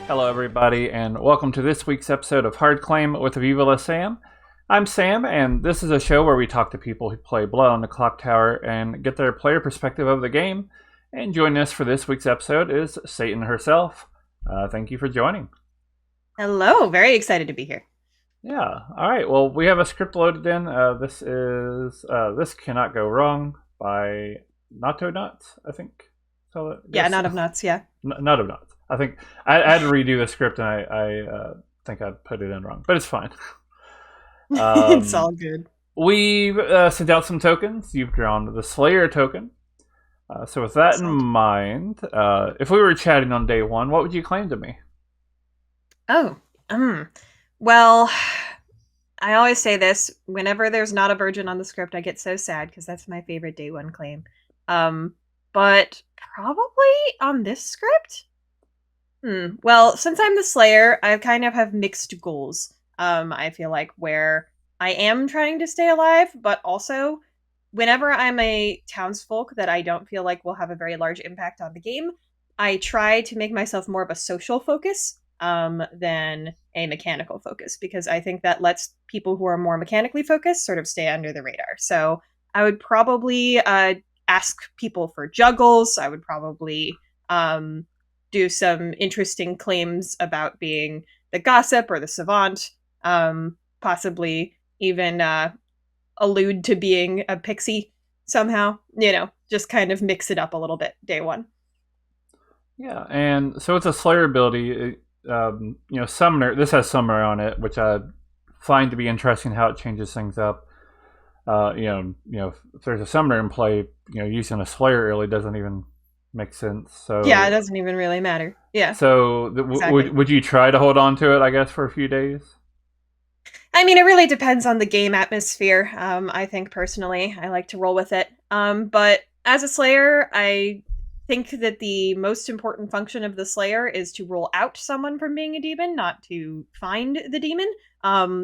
Hello, everybody, and welcome to this week's episode of Hard Claim with Viva Sam. I'm Sam, and this is a show where we talk to people who play Blood on the Clocktower and get their player perspective of the game. And joining us for this week's episode is Satan herself. Thank you for joining. Hello, very excited to be here. Yeah, all right. Well, we have a script loaded in. This is This Cannot Go Wrong by Nato Nuts, I think. So Yeah, yes, not of nuts, yeah. Nut of Nuts. I think I had to redo the script, and I think I put it in wrong, but it's fine. It's Um, all good. we've sent out some tokens. You've drawn the Slayer token. So with that in Excellent. mind, if we were chatting on day one, what would you claim to me? Oh, well, I always say this, whenever there's not a virgin on the script, I get so sad because that's my favorite day one claim. But probably on this script? Well, since I'm the Slayer, I kind of have mixed goals. I feel like where I am trying to stay alive, but also whenever I'm a townsfolk that I don't feel like will have a very large impact on the game, I try to make myself more of a social focus than a mechanical focus because I think that lets people who are more mechanically focused sort of stay under the radar. So I would probably ask people for juggles. I would probably do some interesting claims about being the gossip or the savant, possibly even allude to being a pixie somehow, just kind of mix it up a little bit day one. Yeah, and so it's a Slayer ability. Summoner. This has Summoner on it, which I find to be interesting how it changes things up. If there's a Summoner in play, using a Slayer early doesn't even make sense. Yeah, it So, doesn't even really matter. Yeah, so exactly. would you try to hold on to it? I guess for a few days. I mean, it really depends on the game atmosphere. I think personally, I like to roll with it. But as a Slayer, I think that the most important function of the Slayer is to roll out someone from being a demon, not to find the demon.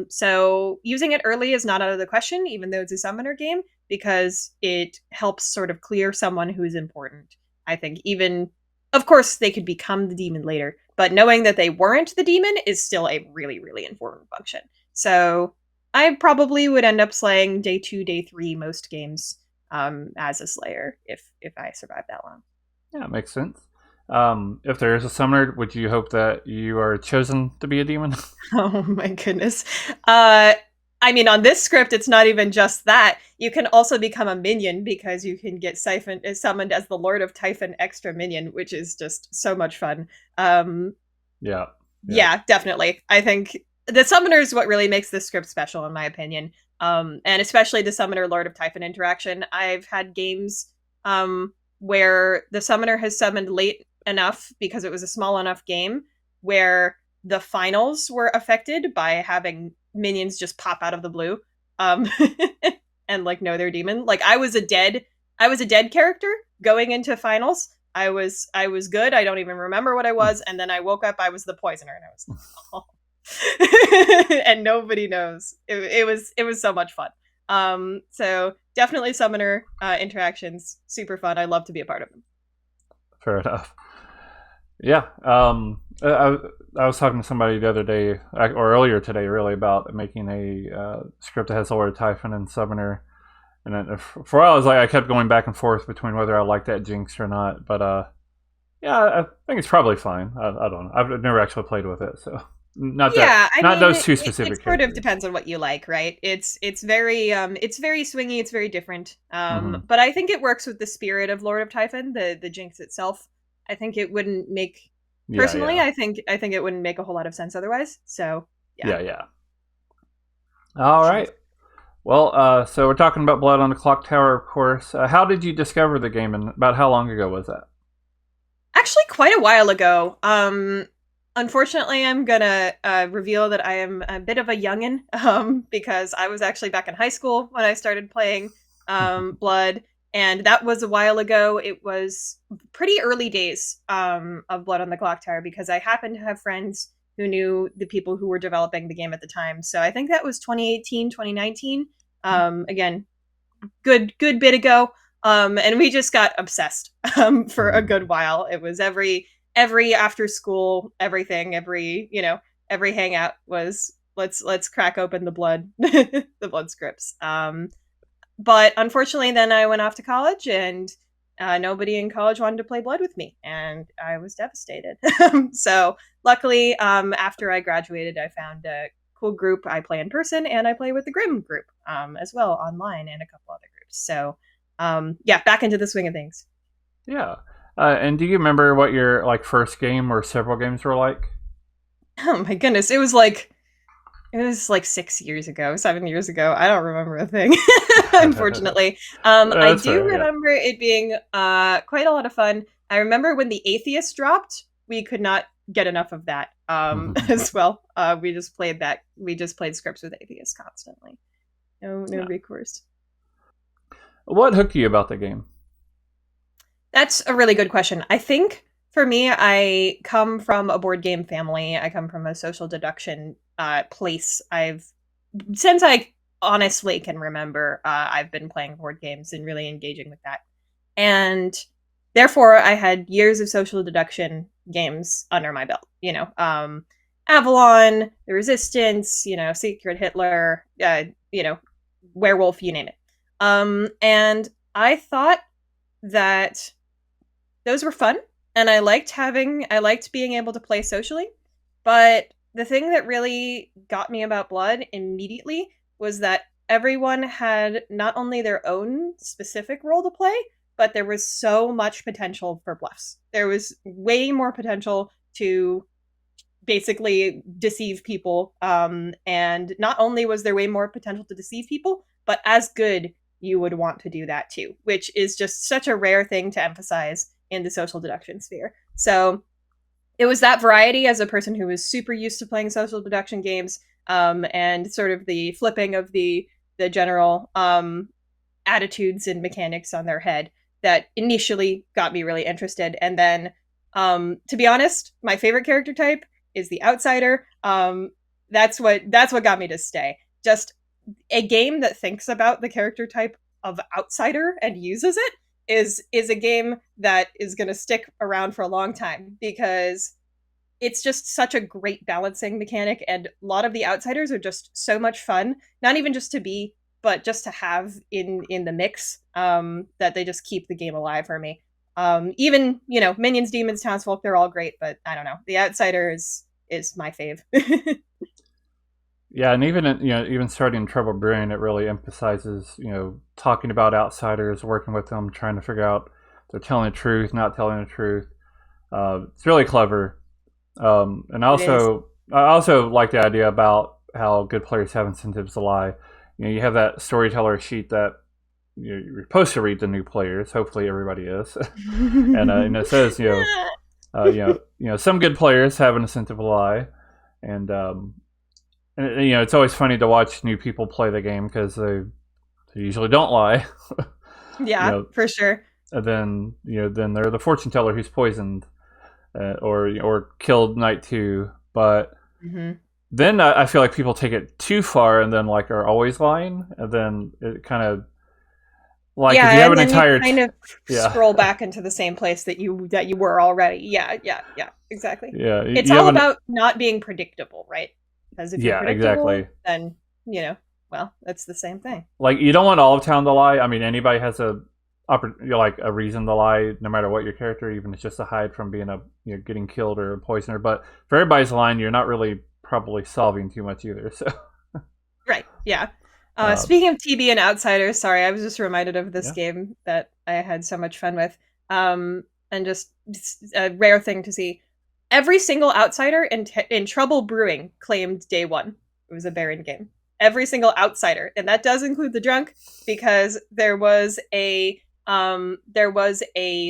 So using it early is not out of the question, even though it's a summoner game, because it helps sort of clear someone who's important. I think even, of course, they could become the demon later, but knowing that they weren't the demon is still a really, really important function. So I probably would end up slaying day two, day three most games as a Slayer if I survive that long. Yeah, makes sense. If there is a summoner, would you hope that you are chosen to be a demon? Oh my goodness. Uh, I mean, on this script, it's not even just that. You can also become a minion because you can get summoned as the Lord of Typhen extra minion, which is just so much fun. Um, Yeah, yeah. yeah, definitely. I think the summoner is what really makes this script special, in my opinion. And especially the summoner Lord of Typhon interaction. I've had games where the summoner has summoned late enough because it was a small enough game where the finals were affected by having minions just pop out of the blue um, and like know they're demon. Like I was a dead character going into finals. I was good. I don't even remember what I was, and then I woke up. I was the poisoner, and I was like, oh. And nobody knows. It was so much fun. So definitely summoner interactions, super fun. I love to be a part of them. Fair enough. Yeah. I was talking to somebody the other day, or earlier today, really, about making a script that has Lord Typhon and Summoner. And then for a while, I was like, I kept going back and forth between whether I like that Jinx or not. But yeah, I think it's probably fine. I don't know. I've never actually played with it, so Yeah, I not mean, those it, two it specific sort of characters. depends on what you like, right? It's very swingy, it's very different. Hmm. But I think it works with the spirit of Lord of Typhon, the Jinx itself. I think it wouldn't make Yeah, personally, yeah, I think it wouldn't make a whole lot of sense otherwise. So yeah, yeah, yeah. All she is right. Well, so we're talking about Blood on the Clock Tower, of course. How did you discover the game, and about how long ago was that? actually quite a while ago. Unfortunately, I'm gonna reveal that I am a bit of a youngin, because I was actually back in high school when I started playing Blood, and that was a while ago. It was pretty early days of Blood on the Clock Tower because I happened to have friends who knew the people who were developing the game at the time. So I think that was 2018, 2019. Again, good bit ago. And we just got obsessed for a Mhm. good while. It was every after school, everything, every hangout was let's crack open the blood, the blood scripts. But unfortunately, then I went off to college, and nobody in college wanted to play blood with me, and I was devastated. So luckily, after I graduated, I found a cool group I play in person, and I play with the Grimm group as well online, and a couple other groups. So yeah, back into the swing of things. Yeah. And do you remember what your like first game or several games were like? Oh my goodness, it was like 6 years ago, 7 years ago. I don't remember a thing, unfortunately. I That's do fair, yeah. remember it being quite a lot of fun. I remember when the Atheist dropped, we could not get enough of that as well. We just played that. We just played scripts with Atheist constantly. No Yeah. recourse. What hooked you about the game? That's a really good question. I think for me, I come from a board game family. I come from a social deduction place. Since I honestly can remember, I've been playing board games and really engaging with that. And therefore, I had years of social deduction games under my belt. Avalon, The Resistance, Secret Hitler, Werewolf, you name it. And I thought that those were fun, and I liked being able to play socially. But the thing that really got me about Blood immediately was that everyone had not only their own specific role to play, but there was so much potential for bluffs. There was way more potential to basically deceive people. And not only was there way more potential to deceive people, but as good, you would want to do that too, which is just such a rare thing to emphasize in the social deduction sphere. So it was that variety as a person who was super used to playing social deduction games, and sort of the flipping of the general attitudes and mechanics on their head that initially got me really interested. And then, to be honest, my favorite character type is the outsider. That's what got me to stay. Just a game that thinks about the character type of outsider and uses it is a game that is going to stick around for a long time, because it's just such a great balancing mechanic, and a lot of the outsiders are just so much fun, not even just to be, but just to have in the mix, that they just keep the game alive for me. Even minions, demons, townsfolk, they're all great, but I don't know, the outsider is my fave. Yeah, and even starting Trouble Brewing, it really emphasizes talking about outsiders, working with them, trying to figure out if they're telling the truth, not telling the truth. It's really clever, and It is. I also like the idea about how good players have incentives to lie. You have that storyteller sheet that you're supposed to read to new players. Hopefully, everybody is, and it says some good players have an incentive to lie, and it's always funny to watch new people play the game because they usually don't lie. you Yeah, know, for sure. and then they're the fortune teller who's poisoned, or killed night two. But Hmm. then I feel like people take it too far and then like are always lying, and then it kind of like if you Yeah, have and an then you entire kind of yeah scroll back into the same place that you were already. Yeah, yeah, yeah, exactly. yeah It's you have all an about not being predictable, right? Because if you're yeah predictable, exactly. then well, that's the same thing. Like you don't want all of town to lie. I mean, anybody has like a reason to lie, no matter what your character, even if it's just to hide from being getting killed or a poisoner. But for everybody's lying, you're not really probably solving too much either. So Right. Yeah. uh, Speaking of TB and Outsiders, sorry, I was just reminded of this yeah, game that I had so much fun with. And just it's a rare thing to see. Every single outsider in Trouble Brewing claimed day one. It was a Baron game. Every single outsider, and that does include the drunk, because there was a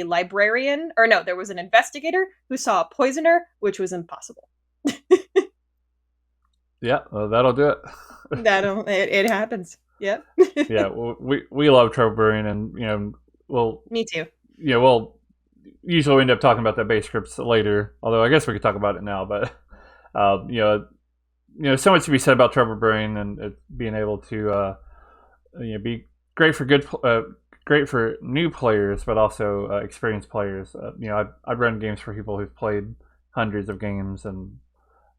librarian, or no, there was an investigator who saw a poisoner, which was impossible. yeah, that'll do it. It happens. Yep. Yeah, well, we love Trove Brewing, and we'll Me too. we'll usually end up talking about the base scripts later. Although I guess we could talk about it now, but uh, you know so much to be said about Trevor Brewing and it being able to be great for great for new players, but also experienced players. I've run games for people who've played hundreds of games, and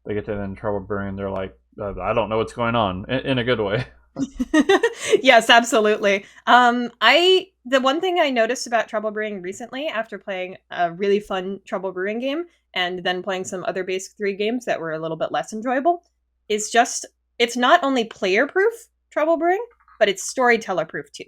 they get to in trouble brewing. They're like, I don't know what's going on in a good way. Yes, absolutely. I the one thing I noticed about trouble brewing recently, after playing a really fun trouble brewing game and then playing some other basic 3 games that were a little bit less enjoyable, is just it's not only player proof trouble brewing, but it's storyteller proof too.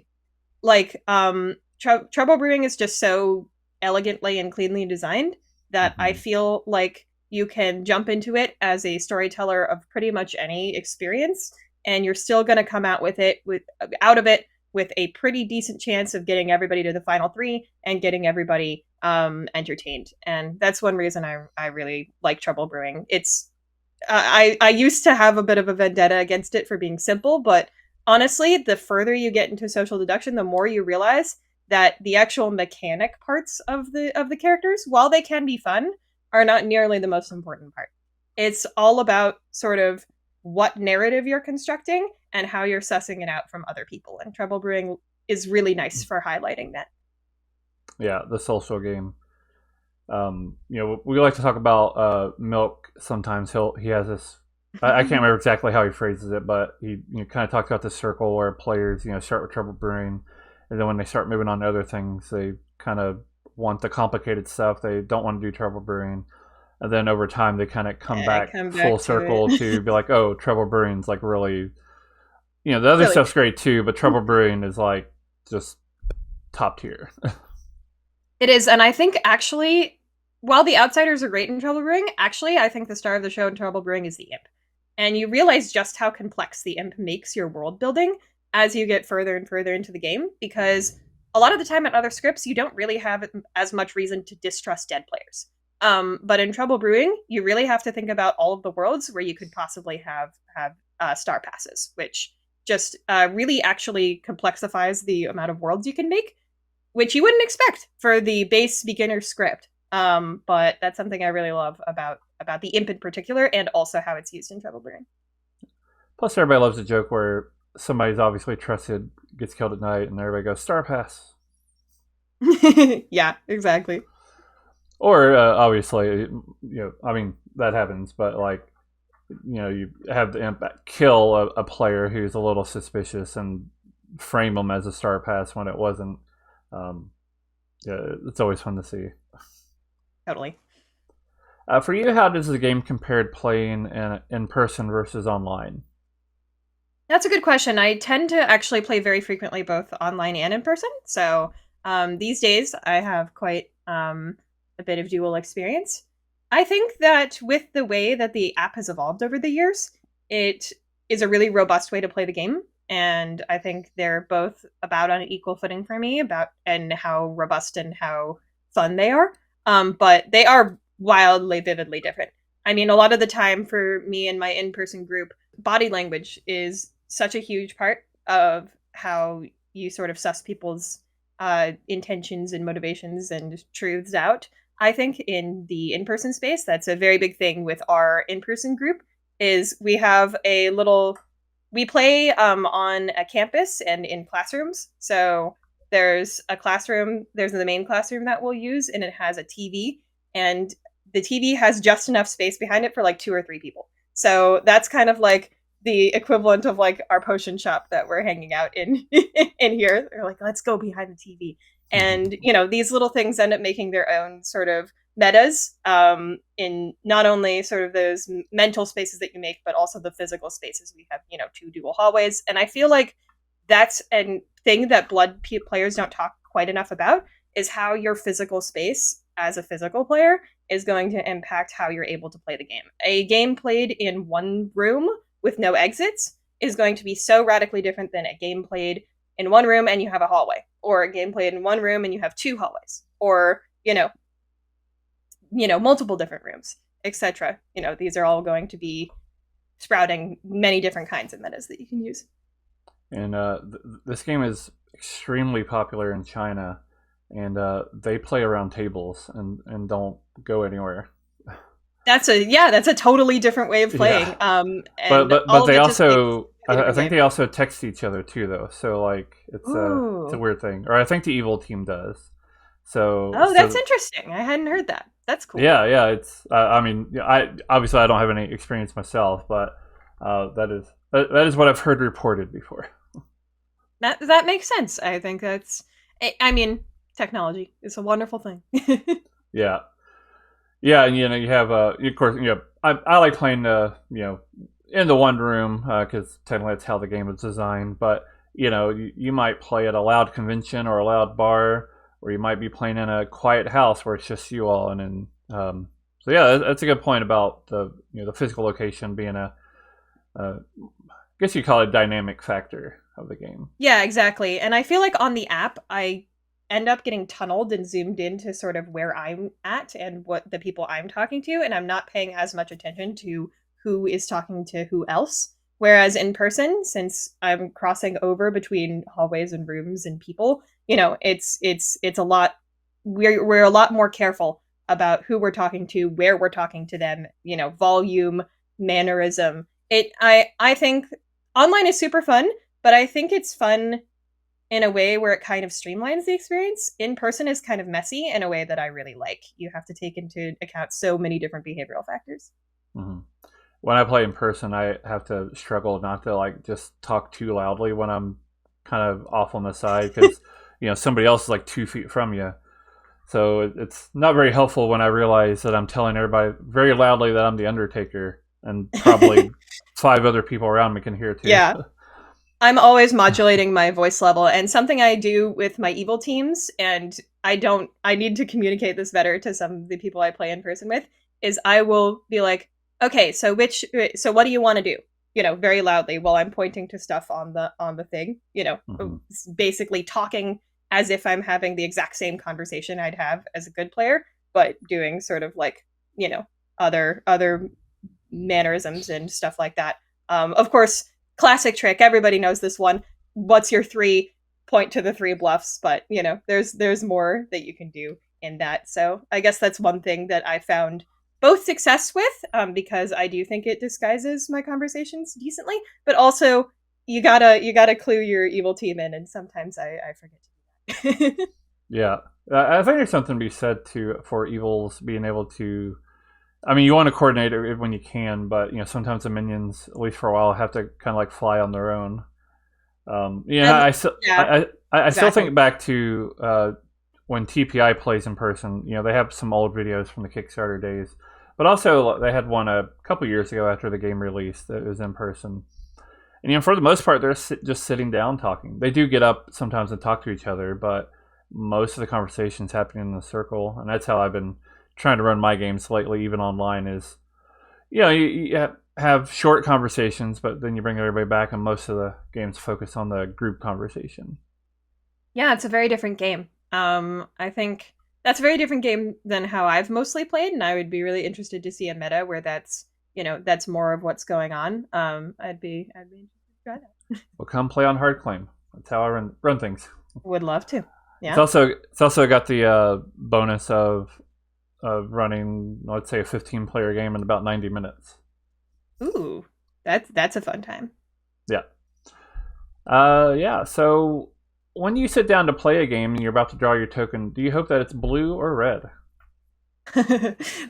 Like trouble brewing is just so elegantly and cleanly designed that I feel like you can jump into it as a storyteller of pretty much any experience, and you're still going to come out with it out of it with a pretty decent chance of getting everybody to the final 3 and getting everybody entertained. And that's one reason I really like trouble brewing. It's I used to have a bit of a vendetta against it for being simple, but honestly, the further you get into social deduction, the more you realize that the actual mechanic parts of the characters, while they can be fun, are not nearly the most important part. It's all about sort of what narrative you're constructing and how you're sussing it out from other people. And trouble brewing is really nice for highlighting that. Yeah, the social game. We like to talk about Milk sometimes. He has this. I can't remember exactly how he phrases it, but he kind of talks about the circle where players start with trouble brewing, and then when they start moving on to other things, they kind of want the complicated stuff. They don't want to do trouble brewing, and then over time they kind of come back full circle to be like, oh, trouble brewing's like really, the other really stuff's great too, but trouble brewing is like just top tier. It is, and I think actually, while the outsiders are great in trouble brewing, actually I think the star of the show in trouble brewing is the imp. And you realize just how complex the imp makes your world building as you get further and further into the game, because a lot of the time in other scripts, you don't really have as much reason to distrust dead players. But in trouble brewing, you really have to think about all of the worlds where you could possibly have star passes, which just really actually complexifies the amount of worlds you can make, which you wouldn't expect for the base beginner script. But that's something I really love about the imp in particular, and also how it's used in trouble brewing. Plus, everybody loves a joke where somebody's obviously trusted gets killed at night, and everybody goes, "Star pass." Yeah, exactly. Or obviously, that happens, but you have the imp kill a player who's a little suspicious and frame them as a star pass when it wasn't. It's always fun to see. Totally. For you, how does the game compare playing in person versus online? That's a good question. I tend to actually play very frequently both online and in person. So these days I have quite a bit of dual experience. I think that with the way that the app has evolved over the years, it is a really robust way to play the game. And I think they're both about on equal footing for me and how robust and how fun they are. But they are wildly, vividly different. I mean, a lot of the time for me and my in-person group, body language is such a huge part of how you sort of suss people's intentions and motivations and truths out. I think in the in-person space, that's a very big thing with our in-person group, is we play on a campus and in classrooms. So there's a classroom, there's the main classroom that we'll use, and it has a TV, and the TV has just enough space behind it for like 2 or 3 people. So that's kind of like the equivalent of like our potion shop that we're hanging out in in here. They're like, let's go behind the TV. And, these little things end up making their own sort of metas in not only sort of those mental spaces that you make, but also the physical spaces. We have, 2 dual hallways. And I feel like that's a thing that Blood players don't talk quite enough about, is how your physical space as a physical player is going to impact how you're able to play the game. A game played in one room with no exits is going to be so radically different than a game played in one room and you have a hallway, or a game played in one room and you have 2 hallways, or, multiple different rooms, etc. These are all going to be sprouting many different kinds of metas that you can use. And this game is extremely popular in China, and they play around tables and don't go anywhere. That's a totally different way of playing. Yeah. But they also Completely I different think game. they also text each other too, though. So like it's a Ooh. weird thing. Or I think the evil team does. Oh, that's So interesting. I hadn't heard that. That's cool. yeah. It's I mean, I obviously I don't have any experience myself, but that is what I've heard reported before. That makes sense. I think that's. I mean, technology is a wonderful thing. Yeah, yeah, and you have of course I like playing in the one room because technically that's how the game was designed. But you might play at a loud convention or a loud bar, or you might be playing in a quiet house where it's just you all. And then so yeah, that's a good point about the physical location being I guess you call it a dynamic factor of the game. Yeah, exactly. And I feel like on the app, I end up getting tunneled and zoomed into sort of where I'm at and what the people I'm talking to, and I'm not paying as much attention to who is talking to who else. Whereas in person, since I'm crossing over between hallways and rooms and people, it's a lot. We're a lot more careful about who we're talking to, where we're talking to them. Volume, mannerism. I think online is super fun, but I think it's fun in a way where it kind of streamlines the experience. In person is kind of messy in a way that I really like. You have to take into account so many different behavioral factors. Hmm. When I play in person, I have to struggle not to like just talk too loudly when I'm kind of off on the side because somebody else is like 2 feet from you. So it's not very helpful when I realize that I'm telling everybody very loudly that I'm the Undertaker, and probably five other people around me can hear too. Yeah. I'm always modulating my voice level, and something I do with my evil teams, and I need to communicate this better to some of the people I play in person with, is I will be like, okay, so what do you want to do? Very loudly while I'm pointing to stuff on the thing, Hmm. basically talking as if I'm having the exact same conversation I'd have as a good player, but doing sort of like, you know, other mannerisms and stuff like that. Of course, classic trick. Everybody knows this one. What's your three? Point to the three bluffs, but there's more that you can do in that. So I guess that's one thing that I found both success with, because I do think it disguises my conversations decently, but also you gotta clue your evil team in, and sometimes I forget to do that. Yeah, I think there's something to be said for evils being able to. I mean, you want to coordinate it when you can, but sometimes the minions, at least for a while, have to kind of like fly on their own. And I still yeah, I still exactly. think back to when TPI plays in person. They have some old videos from the Kickstarter days, but also they had one a couple years ago after the game released that was in person. And for the most part, they're just sitting down talking. They do get up sometimes and talk to each other, but most of the conversations happening in a circle, and that's how I've been trying to run my games lately, even online. Is you have short conversations, but then you bring everybody back, and most of the games focus on the group conversation. Yeah, it's a very different game. I think that's a very different game than how I've mostly played, and I would be really interested to see a meta where that's more of what's going on. I'd be interested to try that. Well, come play on hard claim. That's how I run things. Would love to. It's Yeah. also got the bonus of running, let's say, a 15-player game in about 90 minutes. Ooh, that's a fun time. Yeah. Yeah. So when you sit down to play a game and you're about to draw your token, do you hope that it's blue or red?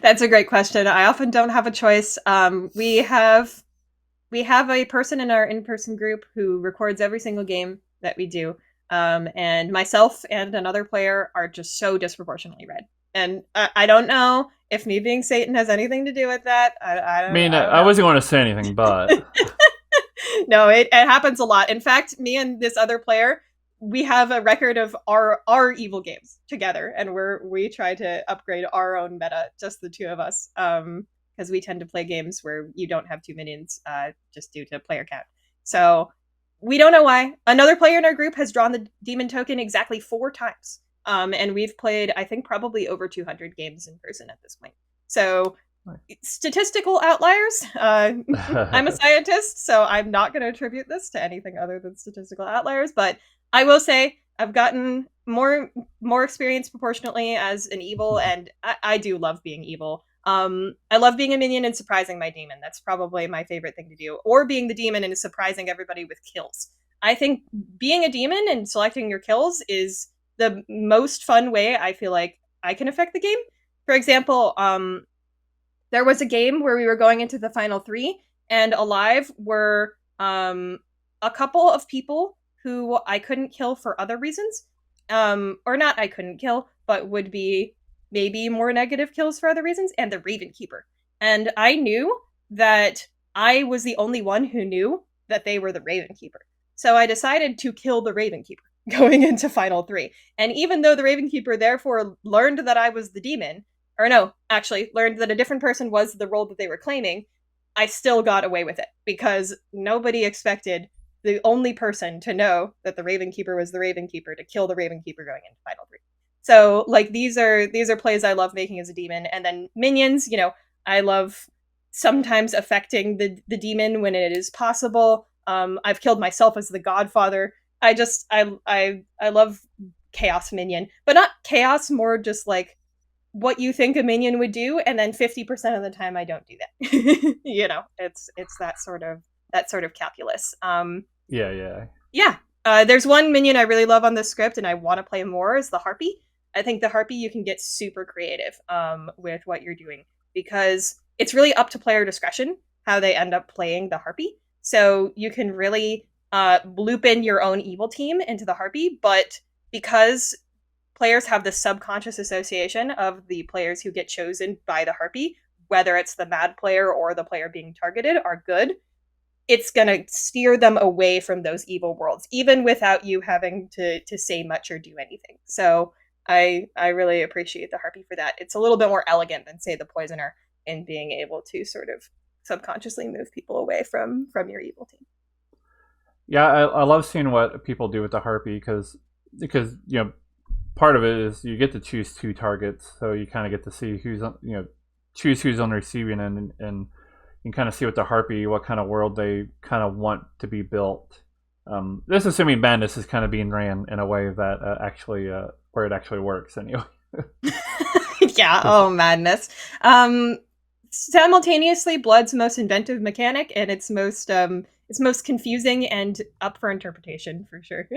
That's a great question. I often don't have a choice. We have a person in our in-person group who records every single game that we do. And myself and another player are just so disproportionately red. And I don't know if me being Satan has anything to do with that. I I mean, don't I know. wasn't going to say anything, but No, it happens a lot. In fact, me and this other player, we have a record of our evil games together, and we try to upgrade our own meta, just the two of us, because we tend to play games where you don't have two minions, just due to player count. So we don't know why. Another player in our group has drawn the demon token exactly 4 times, and we've played, I think, probably over 200 games in person at this point. So statistical outliers. I'm a scientist, so I'm not going to attribute this to anything other than statistical outliers. But I will say I've gotten more experience proportionately as an evil, and I do love being evil. I love being a minion and surprising my demon. That's probably my favorite thing to do. Or being the demon and surprising everybody with kills. I think being a demon and selecting your kills is the most fun way I feel like I can affect the game. For example, there was a game where we were going into the final three, and alive were a couple of people who I couldn't kill for other reasons. Or not I couldn't kill, but would be maybe more negative kills for other reasons, and the Raven Keeper. And I knew that I was the only one who knew that they were the Raven Keeper. So I decided to kill the Raven Keeper going into Final 3. And even though the Raven Keeper therefore learned that I was the demon, or no, actually, learned that a different person was the role that they were claiming, I still got away with it because nobody expected the only person to know that the Raven Keeper was the Raven Keeper to kill the Raven Keeper going into Final 3. So like these are plays I love making as a demon. And then minions, I love sometimes affecting the demon when it is possible. I've killed myself as the Godfather. I love chaos minion, but not chaos, more just like what you think a minion would do, and then 50% of the time I don't do that. It's that sort of calculus. Yeah. There's one minion I really love on this script and I want to play more is the Harpy. I think the Harpy, you can get super creative with what you're doing because it's really up to player discretion how they end up playing the Harpy. So you can really loop in your own evil team into the Harpy, but because players have this subconscious association of the players who get chosen by the Harpy, whether it's the mad player or the player being targeted, are good, it's going to steer them away from those evil worlds, even without you having to say much or do anything. So I really appreciate the Harpy for that. It's a little bit more elegant than, say, the Poisoner in being able to sort of subconsciously move people away from your evil team. Yeah, I love seeing what people do with the Harpy because part of it is you get to choose two targets, so you kind of get to see who's choose who's on the receiving end, and you can kind of see with the Harpy what kind of world they kind of want to be built. This assuming Madness is kind of being ran in a way that actually where it actually works anyway. Yeah. Oh, Madness. Simultaneously, Blood's most inventive mechanic, and it's most confusing and up for interpretation for sure.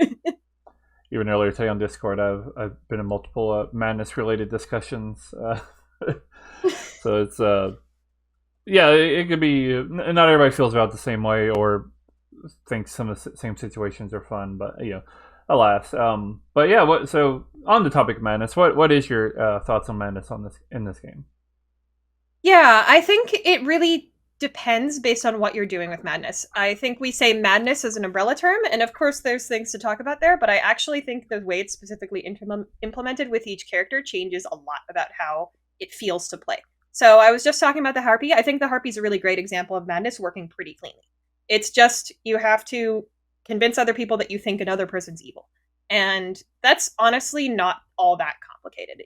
Even earlier today on Discord, I've been in multiple Madness related discussions. So it's it could be not everybody feels about it the same way or thinks some of the same situations are fun, but alas. But yeah, so on the topic of Madness, what is your thoughts on Madness in this game? Yeah, I think it really depends based on what you're doing with Madness. I think we say Madness as an umbrella term, and of course there's things to talk about there, but I actually think the way it's specifically implemented with each character changes a lot about how it feels to play. So I was just talking about the Harpy. I think the Harpy is a really great example of Madness working pretty cleanly. It's just you have to convince other people that you think another person's evil. And that's honestly not all that complicated.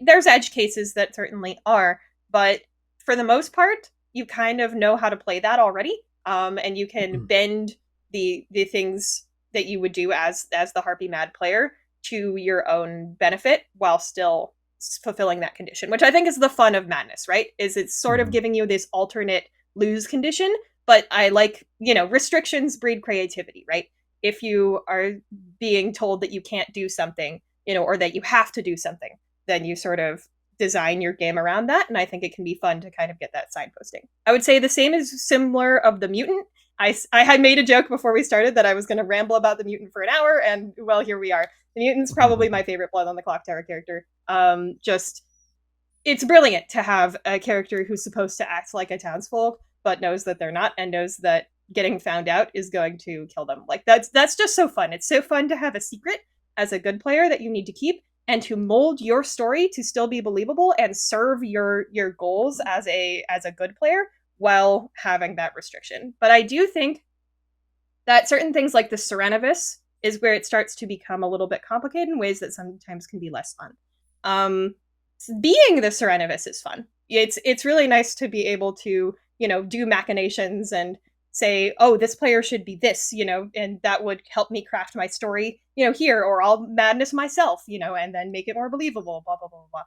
There's edge cases that certainly are, but for the most part, you kind of know how to play that already. And you can bend the things that you would do as the Harpy Mad player to your own benefit while still fulfilling that condition, which I think is the fun of Madness, right? Is it's sort of giving you this alternate lose condition, but I like, restrictions breed creativity, right? If you are being told that you can't do something, or that you have to do something, then you sort of design your game around that, and I think it can be fun to kind of get that signposting. I would say the same is similar of the Mutant. I had made a joke before we started that I was going to ramble about the Mutant for an hour, and well, here we are. The Mutant's probably my favorite Blood on the Clocktower character. It's brilliant to have a character who's supposed to act like a townsfolk, but knows that they're not, and knows that getting found out is going to kill them. Like that's just so fun. It's so fun to have a secret as a good player that you need to keep, and to mold your story to still be believable and serve your goals as a good player while having that restriction. But I do think that certain things like the Serenovis is where it starts to become a little bit complicated in ways that sometimes can be less fun. Being the Serenovis is fun. It's really nice to be able to, do machinations and say, oh, this player should be this, and that would help me craft my story, here, or I'll Madness myself, and then make it more believable, blah, blah, blah, blah.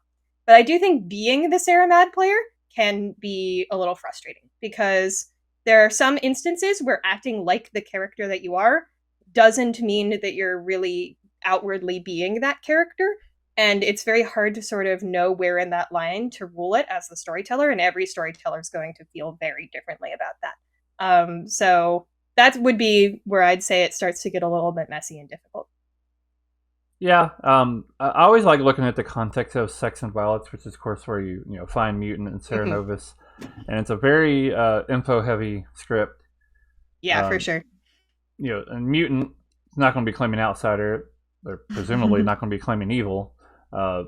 But I do think being the Sarah Mad player can be a little frustrating because there are some instances where acting like the character that you are doesn't mean that you're really outwardly being that character. And it's very hard to sort of know where in that line to rule it as the storyteller. And every storyteller is going to feel very differently about that. So that would be where I'd say it starts to get a little bit messy and difficult. Yeah, I always like looking at the context of Sex and Violets, which is, of course, where you find Mutant and Sarah Novus, and it's a very info-heavy script. Yeah, for sure. And Mutant is not going to be claiming Outsider. They're presumably not going to be claiming Evil. I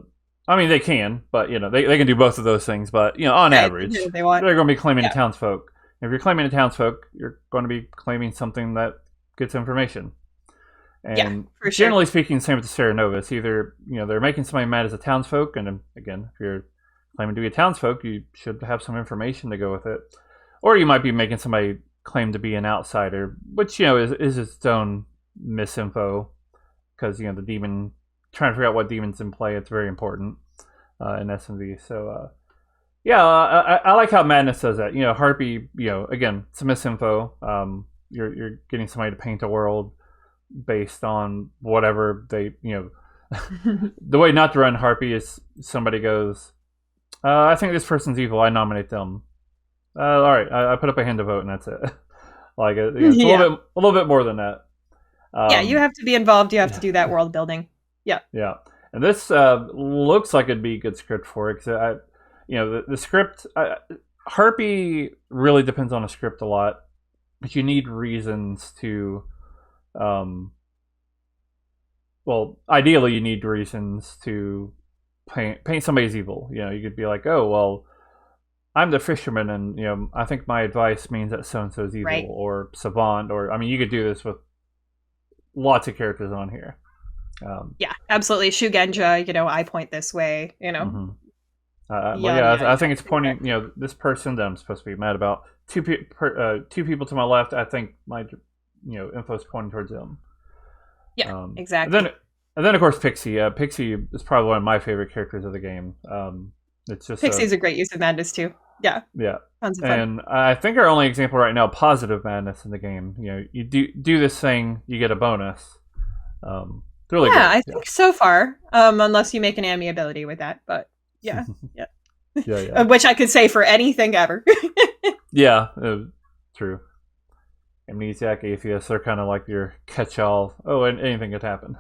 mean, they can, but they can do both of those things. But on average, they're going to be claiming the townsfolk. If you're claiming the townsfolk, you're going to be claiming something that gets information. And for sure. Generally speaking, same with the Sarah Novus. Either they're making somebody mad as a townsfolk, and again, if you're claiming to be a townsfolk, you should have some information to go with it. Or you might be making somebody claim to be an outsider, which is its own misinfo, because the demon, trying to figure out what demon's in play, it's very important in S&V. So I like how Madness does that. Harpy, again, it's a misinfo. You're getting somebody to paint a world based on whatever they the way not to run Harpy is somebody goes, I think this person's evil, I nominate them. All right, I put up a hand to vote, and that's it. Like it's a little bit more than that. You have to be involved. You have to do that world building. Yeah. And this looks like it'd be a good script for it, because the script, Harpy really depends on a script a lot, but you need reasons to well, ideally you need reasons to paint somebody as evil. You could be like, oh, well, I'm the fisherman, and I think my advice means that so and so is evil, right. Or Savant, or I mean, you could do this with lots of characters on here. Yeah, absolutely. Shugenja, I point this way. I think it's pointing. This person that I'm supposed to be mad about, two people to my left. I think my info is pointing towards them. Yeah, exactly. And then of course Pixie. Pixie is probably one of my favorite characters of the game. It's just Pixie's a great use of madness too. Yeah. Tons of fun. And I think our only example right now, positive madness in the game. You do this thing, you get a bonus. Really great. I think so far, unless you make an Ami ability with that, but yeah. Which I could say for anything ever. True. Amnesiac, Atheist, they're kind of like your catch-all. Oh, and anything could happen.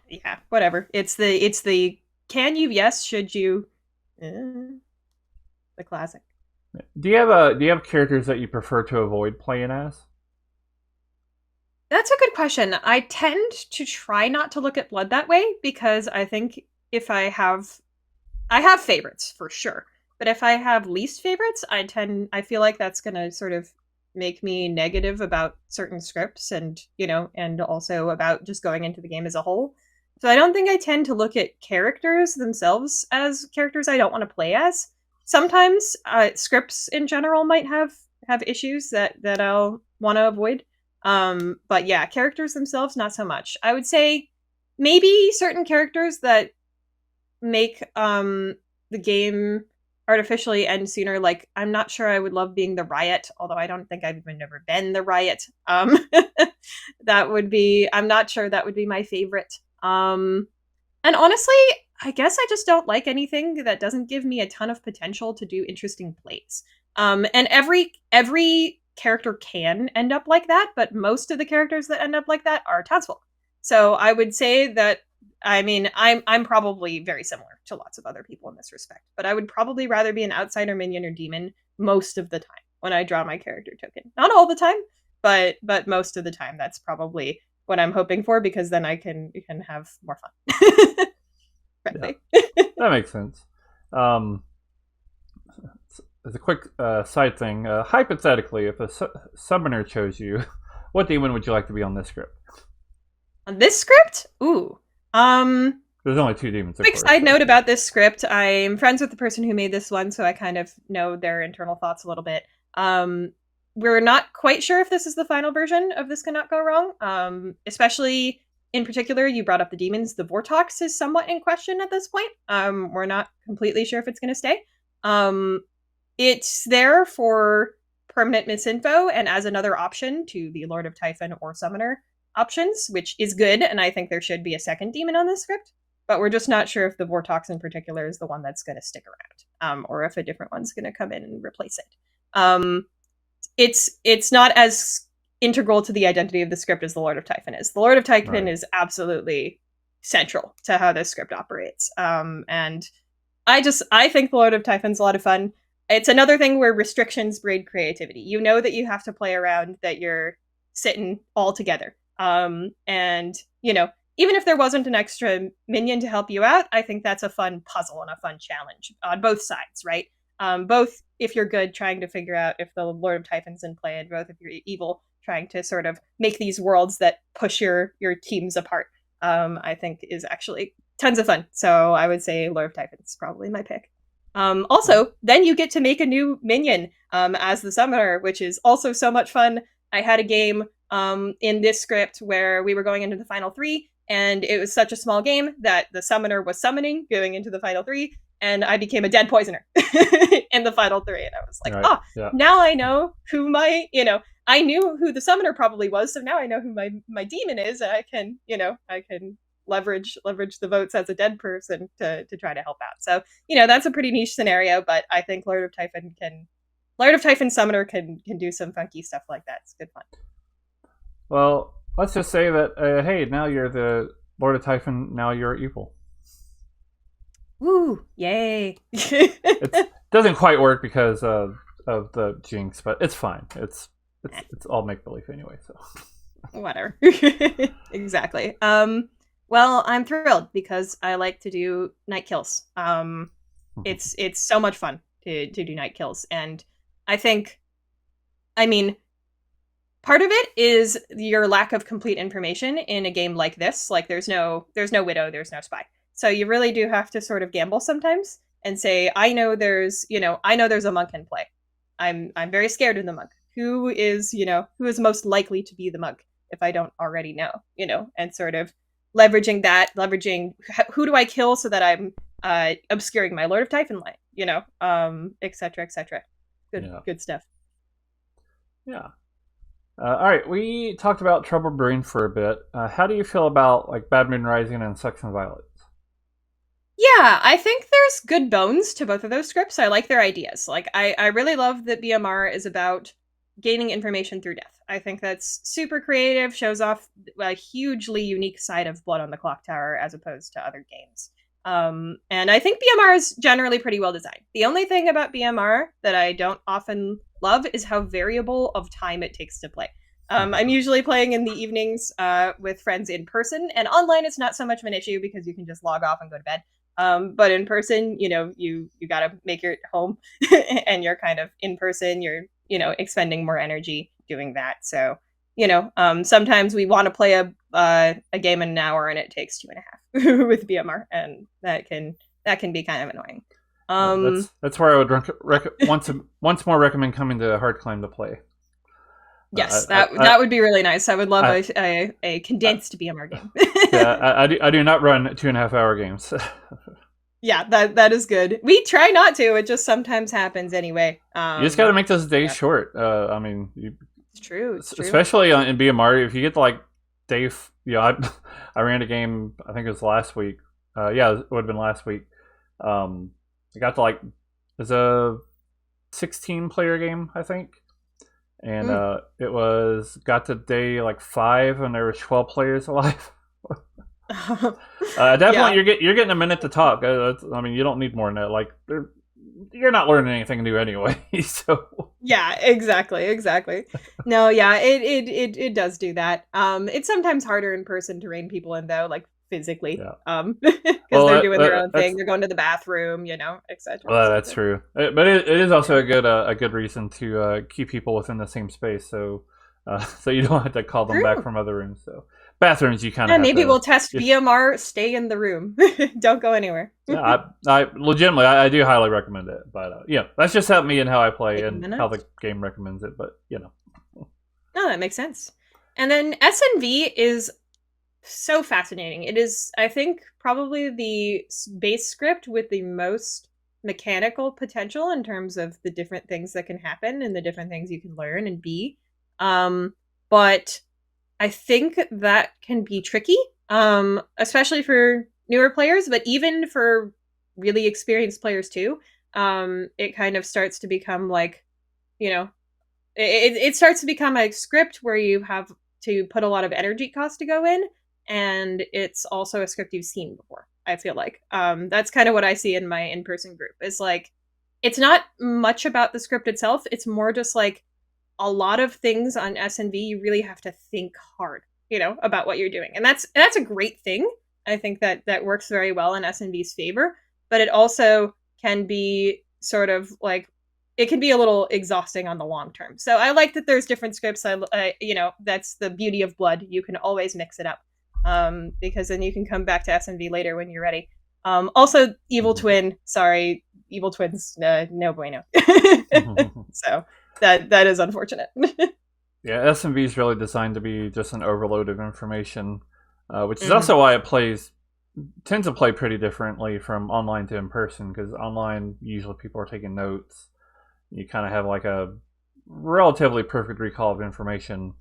Yeah, whatever. It's the can you, yes, should you, the classic. Do you have characters that you prefer to avoid playing as? That's a good question. I tend to try not to look at blood that way, because I think if I have favorites for sure, but if I have least favorites, I feel like that's gonna sort of make me negative about certain scripts, and and also about just going into the game as a whole. So I don't think I tend to look at characters themselves as characters I don't want to play as. Sometimes scripts in general might have issues that I'll want to avoid. But yeah, characters themselves, not so much. I would say maybe certain characters that make the game artificially end sooner. Like, I'm not sure I would love being the Riot, although I don't think I've even never been the Riot. That would be, I'm not sure that would be my favorite. And honestly, I guess I just don't like anything that doesn't give me a ton of potential to do interesting plays. And every character can end up like that, but most of the characters that end up like that are townsfolk. So I would say that, I mean, I'm probably very similar to lots of other people in this respect, but I would probably rather be an outsider, minion, or demon most of the time when I draw my character token. Not all the time, but most of the time. That's probably what I'm hoping for, because then I can have more fun. Frankly. That makes sense. As a quick side thing, hypothetically, if a summoner chose you, what demon would you like to be on this script? On this script? Ooh. There's only two demons. Quick side note about this script. I'm friends with the person who made this one, so I kind of know their internal thoughts a little bit. We're not quite sure if this is the final version of This Cannot Go Wrong, especially in particular, you brought up the demons. The Vortox is somewhat in question at this point. We're not completely sure if it's going to stay. It's there for permanent misinfo and as another option to the Lord of Typhon or Summoner options, which is good, and I think there should be a second demon on this script, but we're just not sure if the Vortox in particular is the one that's going to stick around, or if a different one's going to come in and replace it. It's not as integral to the identity of the script as the Lord of Typhon is. The Lord of Typhon is absolutely central to how this script operates, and I think the Lord of Typhon's a lot of fun. It's another thing where restrictions breed creativity. You know that you have to play around that you're sitting all together. And, you know, even if there wasn't an extra minion to help you out, I think that's a fun puzzle and a fun challenge on both sides, right? Both if you're good, trying to figure out if the Lord of Typhon's in play, and both if you're evil, trying to sort of make these worlds that push your teams apart, I think is actually tons of fun. So I would say Lord of Typhon's probably my pick. Also, then you get to make a new minion as the summoner, which is also so much fun. I had a game in this script where we were going into the final 3, and it was such a small game that the summoner was summoning going into the final 3, and I became a dead poisoner in the final 3. And I was like, now I know who I knew who the summoner probably was, so now I know who my demon is, and I can leverage the votes as a dead person to try to help out. So, that's a pretty niche scenario, but I think Lord of Typhon Summoner can do some funky stuff like that. It's good fun. Well, let's just say that, hey, now you're the Lord of Typhon, now you're evil. Woo! Yay! It doesn't quite work because of the Jinx, but it's fine. It's all make-believe anyway, so. Whatever. Exactly. Well, I'm thrilled because I like to do night kills. It's so much fun to do night kills, and I think, part of it is your lack of complete information in a game like this. Like, there's no widow, there's no spy, so you really do have to sort of gamble sometimes and say, I know there's a monk in play. I'm very scared of the monk. Who is most likely to be the monk if I don't already know, and sort of leveraging who do I kill so that I'm obscuring my Lord of Typhon light, et cetera, et cetera. Good stuff. Yeah. All right, we talked about Trouble Brewing for a bit. How do you feel about like Bad Moon Rising and Sex and Violence? Yeah, I think there's good bones to both of those scripts. I like their ideas. Like, I really love that BMR is about gaining information through death. I think that's super creative, shows off a hugely unique side of Blood on the Clocktower as opposed to other games. And I think BMR is generally pretty well designed. The only thing about BMR that I don't often love is how variable of time it takes to play. I'm usually playing in the evenings with friends in person, and online it's not so much of an issue because you can just log off and go to bed. But in person, you gotta make it home and you're kind of in person, you're, expending more energy doing that. So, sometimes we want to play a game in an hour and it takes 2.5 with BMR, and that can be kind of annoying. That's where I would once more recommend coming to Hard Climb to play. Yes, that would be really nice. I would love a condensed BMR game. Yeah, I do not run 2.5 hour games. Yeah, that is good. We try not to. It just sometimes happens anyway. You just got to make those days short. It's true. Especially in BMR, if you get to like day, I ran a game. I think it was last week. It would have been last week. I got to like, it's a 16-player game, I think. And it got to day like 5 and there were 12 players alive. At that point, you're getting a minute to talk. You don't need more than that. Like, you're not learning anything new anyway. So yeah, exactly. No, yeah, it does do that. It's sometimes harder in person to rein people in, though, like physically, because they're doing their own thing. They're going to the bathroom, etc. Well, that's true, but it is also a good reason to keep people within the same space, so you don't have to call them back from other rooms. So bathrooms, you kind of maybe we'll test BMR. Stay in the room, don't go anywhere. Yeah, I legitimately I do highly recommend it, but that's just how me and how I play and how the game recommends it. But no, that makes sense. And then SNV is so fascinating. It is, I think, probably the base script with the most mechanical potential in terms of the different things that can happen and the different things you can learn and be. Um, but I think that can be tricky, especially for newer players, but even for really experienced players too. It kind of starts to become like, you know, it starts to become a script where you have to put a lot of energy cost to go in, and it's also a script you've seen before. I feel like that's kind of what I see in my in-person group. Is like it's not much about the script itself. It's more just like a lot of things on SNV. You really have to think hard, about what you're doing, and that's a great thing. I think that works very well in SNV's favor, but it also can be sort of like it can be a little exhausting on the long term. So I like that there's different scripts. That's the beauty of Blood. You can always mix it up, because then you can come back to SNV later when you're ready. Also, Evil Twin. Sorry, Evil Twins. No bueno. So that is unfortunate. Yeah, SMV is really designed to be just an overload of information, which is also why it tends to play pretty differently from online to in person, because online usually people are taking notes. You kind of have like a relatively perfect recall of information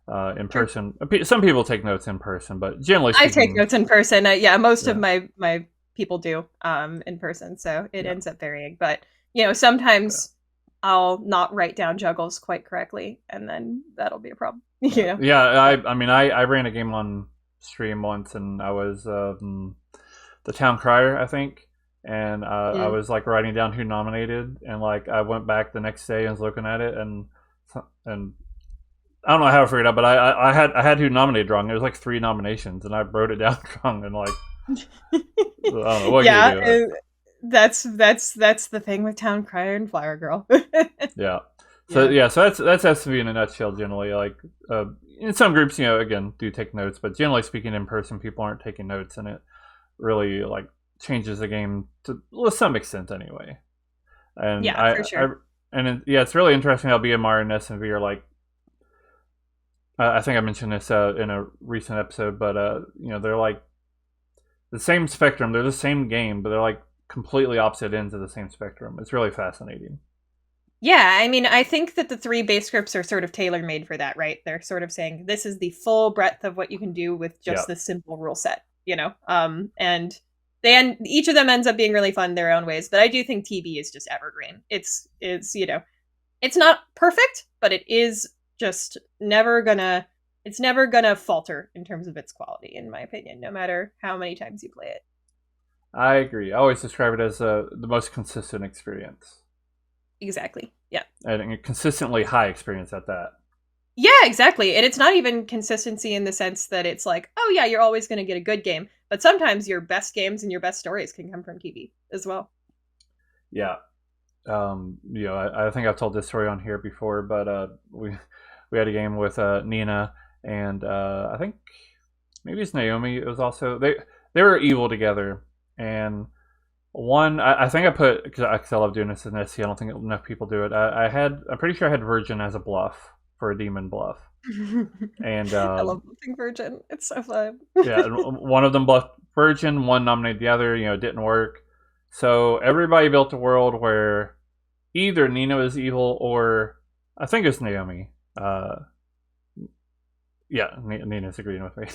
in person. Some people take notes in person, but generally speaking, I take notes in person. Most of my people do in person, so it ends up varying. But sometimes I'll not write down juggles quite correctly, and then that'll be a problem. Yeah, I ran a game on stream once, and I was the town crier, I think. And I was like writing down who nominated, and like I went back the next day and was looking at it, and I don't know how I figured it out, but I had who nominated wrong. There was like 3 nominations, and I wrote it down wrong, and like I don't know what you do. That's the thing with Town Crier and Flower Girl. Yeah. So that's SMV in a nutshell. Generally, like in some groups, again, do take notes, but generally speaking, in person, people aren't taking notes, and it really like changes the game to some extent anyway. And for sure. It's really interesting how BMR and SMV are like. I think I mentioned this in a recent episode, but they're like the same spectrum. They're the same game, but they're like completely opposite ends of the same spectrum. It's really fascinating. Yeah, I mean, I think that the 3 base scripts are sort of tailor-made for that, right? They're sort of saying this is the full breadth of what you can do with just this simple rule set, and each of them ends up being really fun in their own ways. But I do think TB is just evergreen. It's not perfect, but it is just never gonna falter in terms of its quality, in my opinion, no matter how many times you play it. I agree. I always describe it as the most consistent experience. Exactly. Yeah. And a consistently high experience at that. Yeah, exactly. And it's not even consistency in the sense that it's like, oh yeah, you're always going to get a good game. But sometimes your best games and your best stories can come from TV as well. Yeah. I think I've told this story on here before, but we had a game with Nina and I think maybe it's Naomi. It was also they were evil together, and I think I put because I love doing this in SC. I don't think enough people do it. I'm pretty sure I had Virgin as a bluff for a demon bluff, and I love bluffing Virgin. It's so fun. Yeah, and one of them bluffed Virgin, one nominated the other. It didn't work. So everybody built a world where either Nina was evil or I think it's Naomi. Nina's agreeing with me.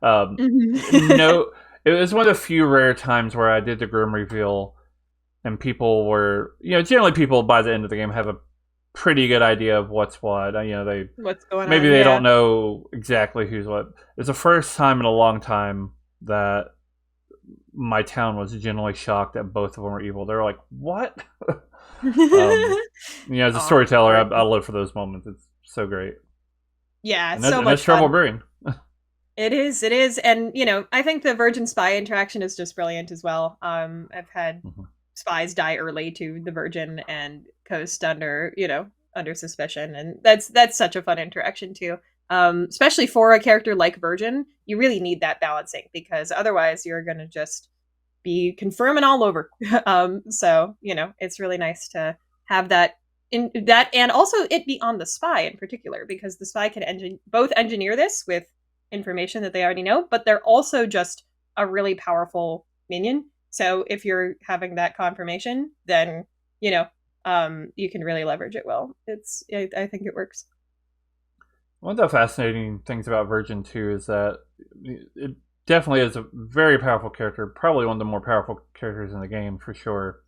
No, it was one of the few rare times where I did the Grim reveal, and people were, generally people by the end of the game have a pretty good idea of what's what. What's going on? Maybe they don't know exactly who's what. It's the first time in a long time that my town was genuinely shocked that both of them were evil. They were like, "What?" As a storyteller, I live for those moments. It's so great. Yeah, so much that's Trouble Brewing. It is, and I think the Virgin Spy interaction is just brilliant as well. I've had spies die early to the Virgin and coast under suspicion, and that's such a fun interaction too. Especially for a character like Virgin, you really need that balancing because otherwise you're gonna just be confirming all over. So it's really nice to have that in that, and also it be on the spy in particular because the spy can both engineer this with information that they already know, but they're also just a really powerful minion. So if you're having that confirmation, then you can really leverage it well. I think it works. One of the fascinating things about Virgin 2 is that it definitely is a very powerful character, probably one of the more powerful characters in the game for sure.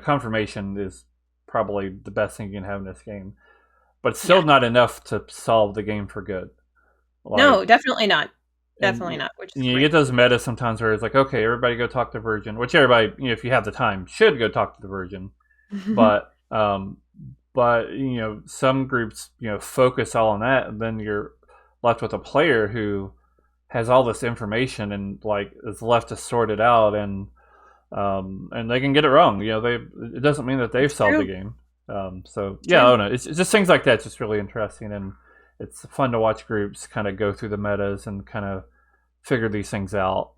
Confirmation is probably the best thing you can have in this game, but it's still not enough to solve the game for good. No, definitely not. Definitely And not. Which is you get those metas sometimes where it's like, okay, everybody go talk to Virgin, which everybody, if you have the time, should go talk to the Virgin. But some groups focus all on that, and then you're left with a player who has all this information and like is left to sort it out, and they can get it wrong. It doesn't mean that they've solved the game. I don't know. It's just things like that. It's just really interesting, and it's fun to watch groups kind of go through the metas and kind of figure these things out.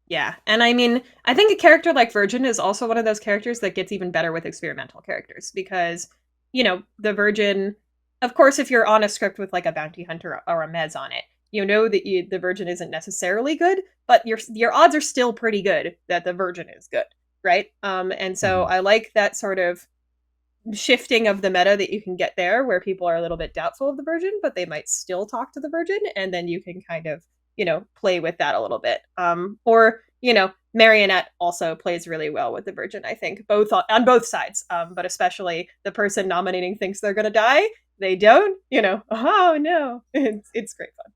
Yeah, and I mean, I think a character like Virgin is also one of those characters that gets even better with experimental characters because, the Virgin, of course, if you're on a script with like a bounty hunter or a mez on it, that the Virgin isn't necessarily good, but your odds are still pretty good that the Virgin is good, right? And so I like that sort of shifting of the meta that you can get there where people are a little bit doubtful of the Virgin, but they might still talk to the Virgin, and then you can kind of play with that a little bit. Or Marionette also plays really well with the Virgin, I think, both on both sides, but especially the person nominating thinks they're gonna die, they don't, oh no, it's great fun.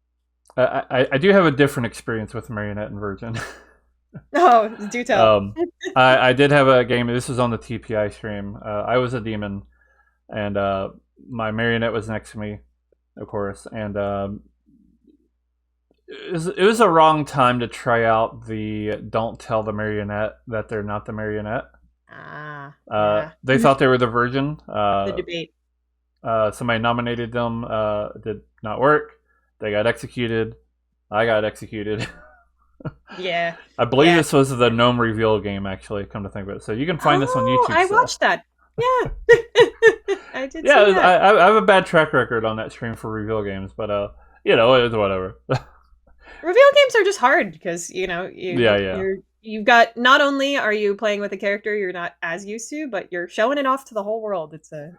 I do have a different experience with Marionette and Virgin. Oh, do tell. I did have a game. This was on the TPI stream. I was a demon, and my Marionette was next to me, of course. And it was a wrong time to try out the "Don't tell the Marionette that they're not the Marionette." They thought they were the Virgin. The debate. Somebody nominated them. Did not work. They got executed. I got executed. Yeah. I believe this was the gnome reveal game, actually, come to think of it. So you can find this on YouTube. I watched that. Yeah. I did see that. I have a bad track record on that stream for reveal games, but it's whatever. Reveal games are just hard because, you've got, not only are you playing with a character you're not as used to, but you're showing it off to the whole world. It's a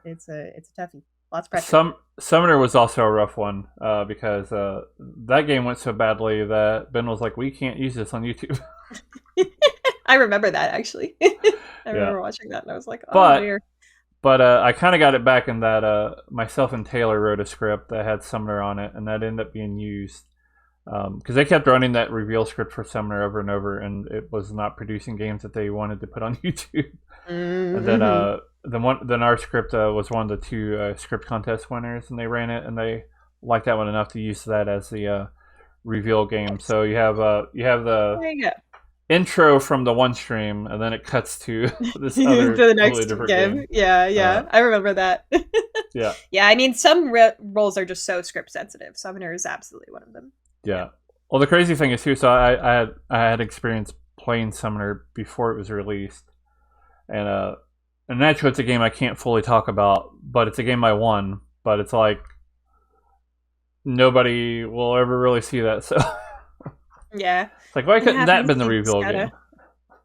toughie. Lots of pressure. Summoner was also a rough one because that game went so badly that Ben was like, "We can't use this on YouTube." I remember that actually. I remember watching that and I was like, "Oh dear." But I kind of got it back in that myself and Taylor wrote a script that had Summoner on it, and that ended up being used because they kept running that reveal script for Summoner over and over, and it was not producing games that they wanted to put on YouTube. And then our script was one of the two script contest winners, and they ran it, and they liked that one enough to use that as the reveal game. So you have the intro from the one stream, and then it cuts to this other to the next totally different game. Yeah, I remember that. Yeah. I mean, some roles are just so script sensitive. Summoner is absolutely one of them. Yeah. Well, the crazy thing is too. So I had experience playing Summoner before it was released, and naturally it's a game I can't fully talk about, but it's a game I won. But it's like nobody will ever really see that. So yeah, it's like, why couldn't that been the reveal game?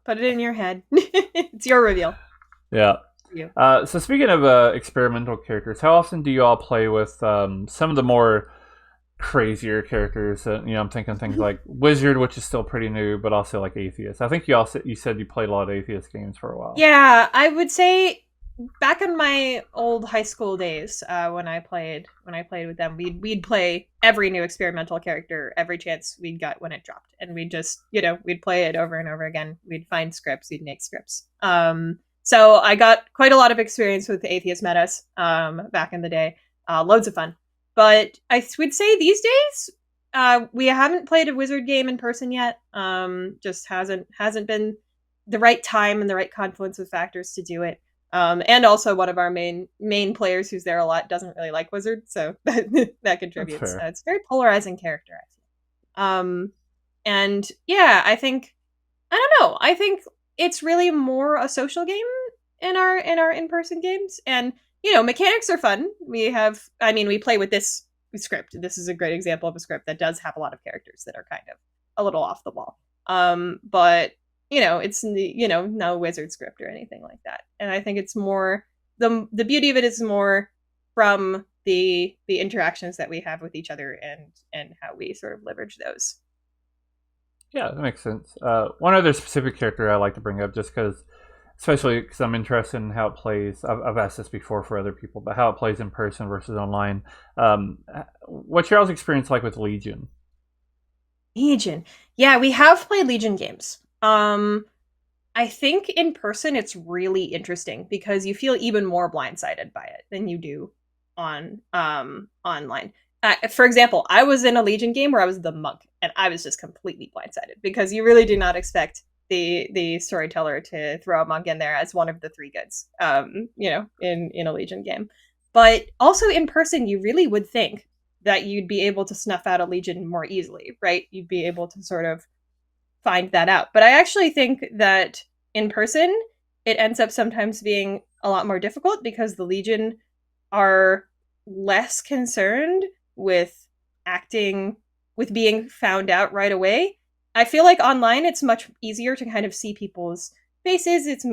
Put it in your head. It's your reveal. Yeah. So speaking of experimental characters, how often do you all play with some of the more crazier characters? I'm thinking things like Wizard, which is still pretty new, but also like Atheist. I think you said you played a lot of Atheist games for a while. Yeah, I would say back in my old high school days, when I played with them, we'd play every new experimental character every chance we'd got when it dropped, and we'd just we'd play it over and over again. We'd find scripts, we'd make scripts. So I got quite a lot of experience with Atheist metas back in the day. Loads of fun. But I would say these days, we haven't played a Wizard game in person yet. Just hasn't been the right time and the right confluence of factors to do it. And also one of our main players who's there a lot doesn't really like Wizard, so that contributes. It's a very polarizing character, I feel. And yeah, I think it's really more a social game in our in-person games, and mechanics are fun. We play with this script. This is a great example of a script that does have a lot of characters that are kind of a little off the wall. But it's no wizard script or anything like that. And I think it's more the beauty of it is more from the interactions that we have with each other and how we sort of leverage those. Yeah, that makes sense. One other specific character I like to bring up, just because, especially because I'm interested in how it plays. I've asked this before for other people, but how it plays in person versus online. What's your all's experience like with Legion? Legion. Yeah, we have played Legion games. I think in person it's really interesting because you feel even more blindsided by it than you do on online. For example, I was in a Legion game where I was the monk, and I was just completely blindsided because you really do not expect the storyteller to throw a monk in there as one of the three goods, in a Legion game. But also in person, you really would think that you'd be able to snuff out a Legion more easily, right? You'd be able to sort of find that out. But I actually think that in person, it ends up sometimes being a lot more difficult because the Legion are less concerned with acting, with being found out right away. I feel like online it's much easier to kind of see people's faces. It's,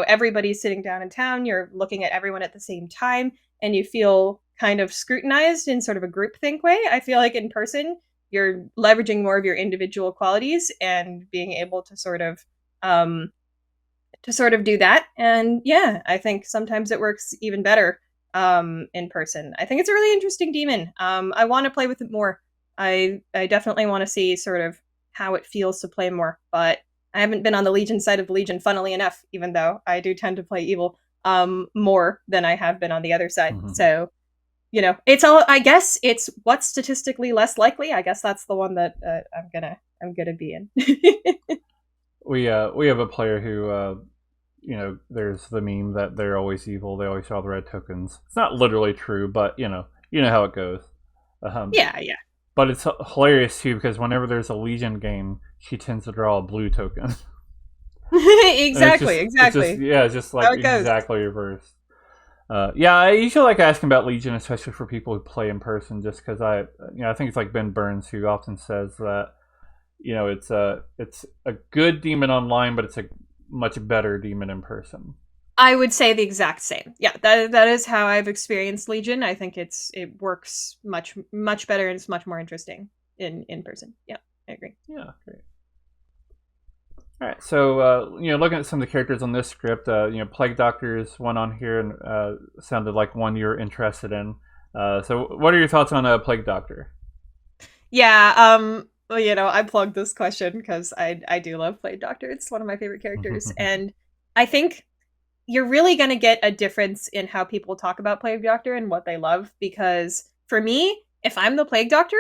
everybody's sitting down in town, you're looking at everyone at the same time, and you feel kind of scrutinized in sort of a groupthink way. I feel like in person, you're leveraging more of your individual qualities and being able to sort of do that. And yeah, I think sometimes it works even better in person. I think it's a really interesting demon. I want to play with it more. I definitely want to see sort of how it feels to play more, but I haven't been on the Legion side of the Legion, funnily enough, even though I do tend to play evil more than I have been on the other side. Mm-hmm. So, it's all, I guess it's what's statistically less likely. I guess that's the one that I'm gonna be in. We have a player who there's the meme that they're always evil. They always draw the red tokens. It's not literally true, but you know how it goes. Yeah. But it's hilarious too because whenever there's a Legion game, she tends to draw a blue token. exactly. It's just like exactly reversed. I usually like asking about Legion, especially for people who play in person, just because I think it's like Ben Burns who often says that it's a good demon online, but it's a much better demon in person. I would say the exact same. Yeah, that is how I've experienced Legion. I think it works much better and it's much more interesting in person. Yeah, I agree. Yeah, great. All right, so looking at some of the characters on this script, Plague Doctor is one on here and sounded like one you're interested in. So, what are your thoughts on Plague Doctor? Yeah, well, I plugged this question because I do love Plague Doctor. It's one of my favorite characters, and I think you're really going to get a difference in how people talk about Plague Doctor and what they love. Because for me, if I'm the Plague Doctor,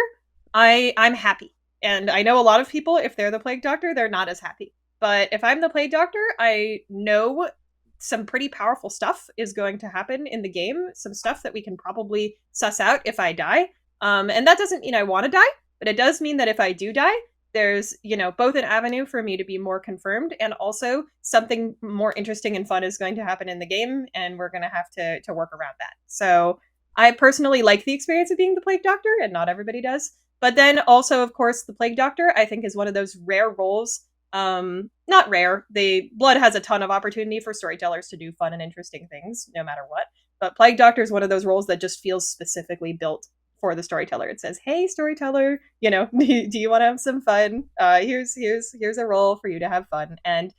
I'm happy, and I know a lot of people, if they're the Plague Doctor, they're not as happy. But if I'm the Plague Doctor, I know some pretty powerful stuff is going to happen in the game. Some stuff that we can probably suss out if I die. And that doesn't mean I want to die, but it does mean that if I do die, there's, both an avenue for me to be more confirmed and also something more interesting and fun is going to happen in the game, and we're going to have to work around that. So I personally like the experience of being the Plague Doctor, and not everybody does. But then also, of course, the Plague Doctor, I think, is one of those rare roles. Not rare. The Blood has a ton of opportunity for storytellers to do fun and interesting things, no matter what. But Plague Doctor is one of those roles that just feels specifically built for the storyteller. It says, "Hey, storyteller, do you want to have some fun? Here's a role for you to have fun." And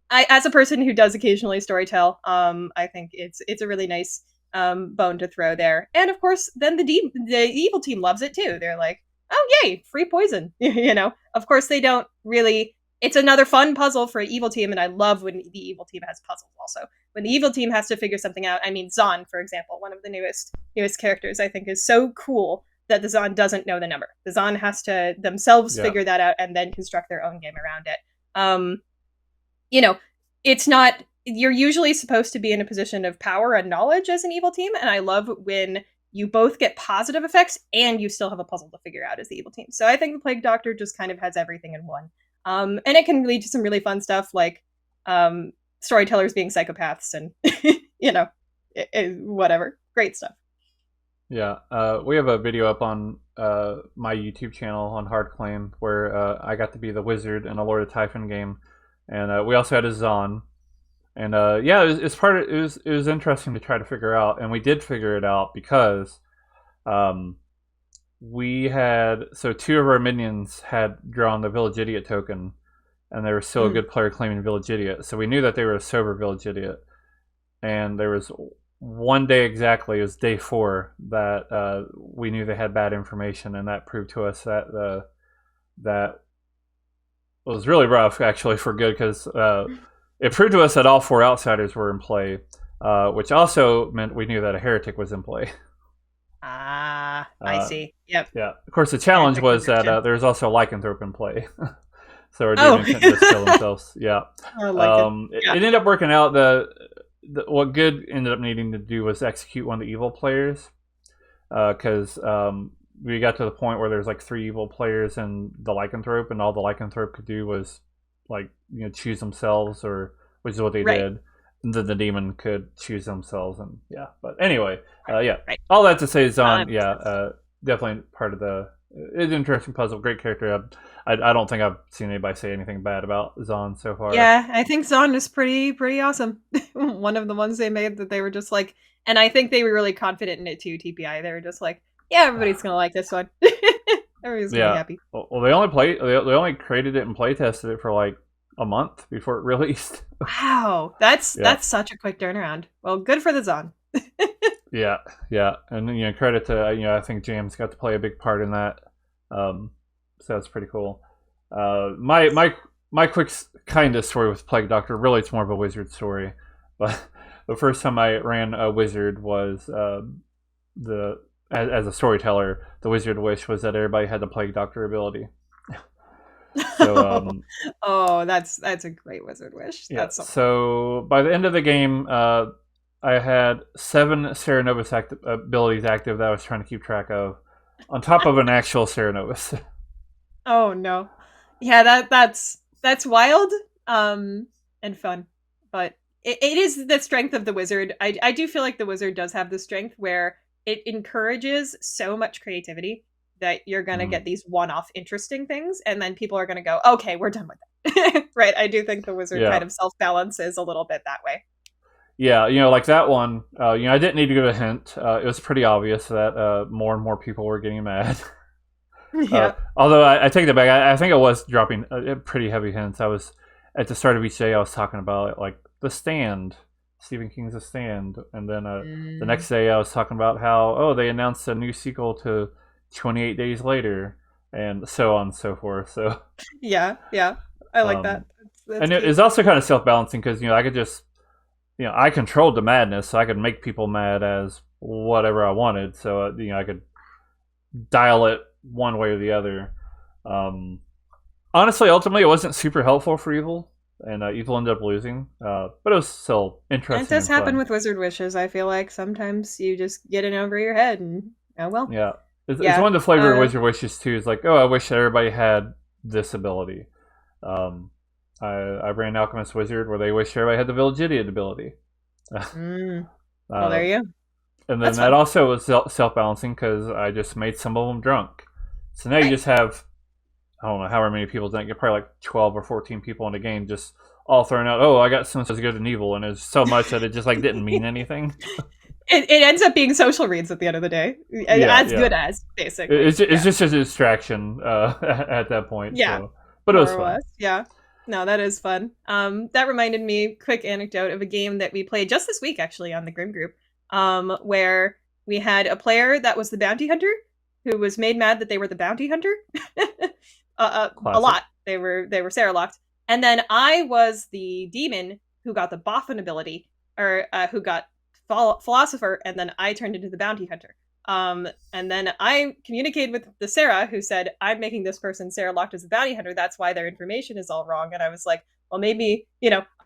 I, as a person who does occasionally storytell, I think it's a really nice bone to throw there. And of course, then the evil team loves it too. They're like, "Oh, yay, free poison!" Of course, they don't really. It's another fun puzzle for an evil team, and I love when the evil team has puzzles also. When the evil team has to figure something out, I mean, Zahn, for example, one of the newest characters, I think is so cool that the Zahn doesn't know the number. The Zahn has to themselves figure that out and then construct their own game around it. It's not, you're usually supposed to be in a position of power and knowledge as an evil team, and I love when you both get positive effects and you still have a puzzle to figure out as the evil team. So I think the Plague Doctor just kind of has everything in one. And it can lead to some really fun stuff like storytellers being psychopaths and, whatever. Great stuff. Yeah, we have a video up on my YouTube channel on Hard Claim where I got to be the wizard in a Lord of Typhon game, and we also had a Zon. And yeah, it's part of it was interesting to try to figure out, and we did figure it out because um, we had so two of our minions had drawn the Village Idiot token, and they were still a Mm. good player claiming Village Idiot. So we knew that they were a sober Village Idiot, and there was one day exactly, it was day 4, that we knew they had bad information, and that proved to us that that was really rough actually for good because it proved to us that all 4 outsiders were in play, which also meant we knew that a heretic was in play. Ah, I Uh, see. Yep. yeah, of course the challenge Heretic was that protection. there was also a lycanthrope in play. So our Oh, demon couldn't just kill themselves. Yeah, I like it. it Yeah. ended up working out. What good ended up needing to do was execute one of the evil players, because we got to the point where there's like 3 evil players and the lycanthrope, and all the lycanthrope could do was like choose themselves, or which is what they Right. did. And then the demon could choose themselves, and yeah. But anyway, Right. yeah. Right. All that to say, Zon, That makes yeah, sense. definitely part of the. It's an interesting puzzle. Great character. I don't think I've seen anybody say anything bad about Zon so far. Yeah, I think Zon is pretty awesome. One of the ones they made that they were just like, and I think they were really confident in it too. TPI, they were just like, yeah, everybody's gonna like this one. Everybody's gonna be Yeah. happy. Well, they only created it and play tested it for like a month before it released. Wow, that's Yeah. such a quick turnaround. Well, good for the Zon. Yeah. Yeah. And credit to I think James got to play a big part in that. So that's pretty cool. My quick kind of story with Plague Doctor, really it's more of a wizard story, but the first time I ran a wizard was the as a storyteller, the wizard wish was that everybody had the Plague Doctor ability. So Oh, that's a great wizard wish. yeah. That's so So by the end of the game, I had 7 Serenovus abilities active that I was trying to keep track of, on top of an actual Serenovus. Oh no. Yeah, that's wild and fun. But it is the strength of the wizard. I do feel like the wizard does have the strength where it encourages so much creativity that you're going to Mm. get these one-off interesting things and then people are going to go, "Okay, we're done with that." Right? I do think the wizard Yeah. kind of self-balances a little bit that way. Yeah, like that one, I didn't need to give a hint. It was pretty obvious that more and more people were getting mad. Yeah. Although I take that back, I think I was dropping pretty heavy hints. I was at the start of each day. I was talking about like The Stand, Stephen King's The Stand, and then the Mm. next day I was talking about how they announced a new sequel to 28 Days Later, and so on and so forth. So Yeah, yeah. I like that. um, That's and it cute. is also kind of self balancing because I could just I controlled the madness, so I could make people mad as whatever I wanted. So I could dial it one way or the other. Um, Honestly, ultimately, it wasn't super helpful for Evil, and Evil ended up losing. But it was still And it interesting does and happen fun. with wizard wishes. I feel like sometimes you just get it over your head, and oh well. Yeah, it's Yeah. one of the flavor of Wizard Wishes too. Is like, oh, I wish everybody had this ability. Um, I ran Alchemist Wizard where they wish everybody had the Village Idiot ability. Well, there uh, you go. and then That's that fun. also was self balancing because I just made some of them drunk. So now you Right. just have I don't know however many people didn't get probably like 12 or 14 people in the game just all throwing out, oh, I got so good and evil, and it's so much that it just like didn't mean anything. It ends up being social reads at the end of the day, Yeah, as yeah. good as basically. It's Yeah. just a distraction at that point. Yeah. So, but it was More or fun. less. Yeah. No, that is fun. That reminded me, quick anecdote of a game that we played just this week, actually, on the Grim Group, where we had a player that was the bounty hunter who was made mad that they were the bounty hunter. A Classic. lot. They were Sarah locked, and then I was the demon who got the boffin ability, or who got philosopher, and then I turned into the bounty hunter. And then I communicated with the Sarah who said, I'm making this person Sarah locked as a bounty hunter. That's why their information is all wrong. And I was like, well, maybe,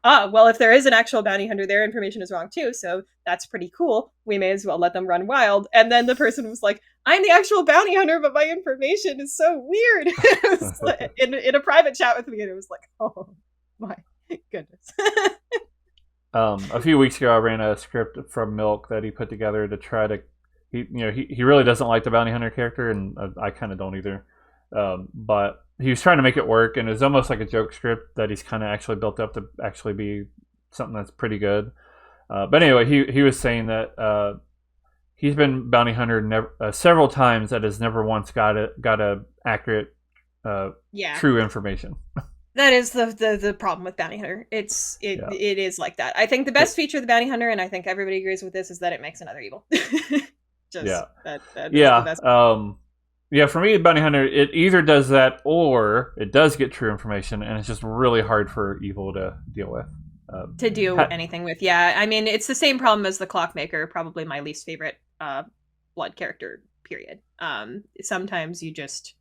well, if there is an actual bounty hunter, their information is wrong too. So that's pretty cool. We may as well let them run wild. And then the person was like, I'm the actual bounty hunter, but my information is so weird. It was like, in a private chat with me, and it was like, oh my goodness. A few weeks ago, I ran a script from Milk that he put together to try to. he really doesn't like the bounty hunter character, and I kind of don't either. But he was trying to make it work, and it's almost like a joke script that he's kind of actually built up to actually be something that's pretty good. But anyway, he was saying that he's been bounty hunter several times that has never once got a accurate, true information. That is the problem with bounty hunter. It is like that. I think the best feature of the bounty hunter, and I think everybody agrees with this, is that it makes another evil. That is the best. For me, bounty hunter, it either does that or it does get true information, and it's just really hard for evil to deal with. To do anything with. Yeah, I mean, it's the same problem as the Clockmaker, probably my least favorite blood character, period. Sometimes you just,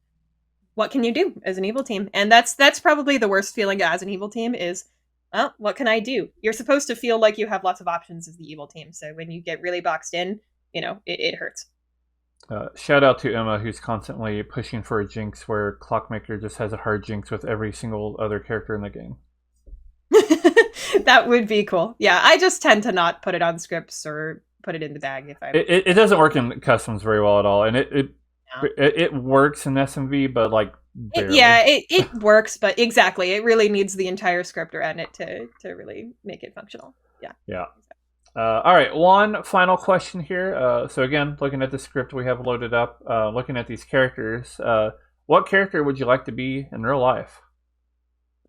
what can you do as an evil team? And that's probably the worst feeling as an evil team is, well, what can I do? You're supposed to feel like you have lots of options as the evil team, so when you get really boxed in, it hurts. Shout out to Emma, who's constantly pushing for a jinx where Clockmaker just has a hard jinx with every single other character in the game. That would be cool. Yeah, I just tend to not put it on scripts or put it in the bag if I. It doesn't work in customs very well at all, and it works in SMV, but like barely. It works, but exactly, it really needs the entire script around it to really make it functional. Yeah. All right, one final question here. So again, looking at the script we have loaded up, looking at these characters, what character would you like to be in real life?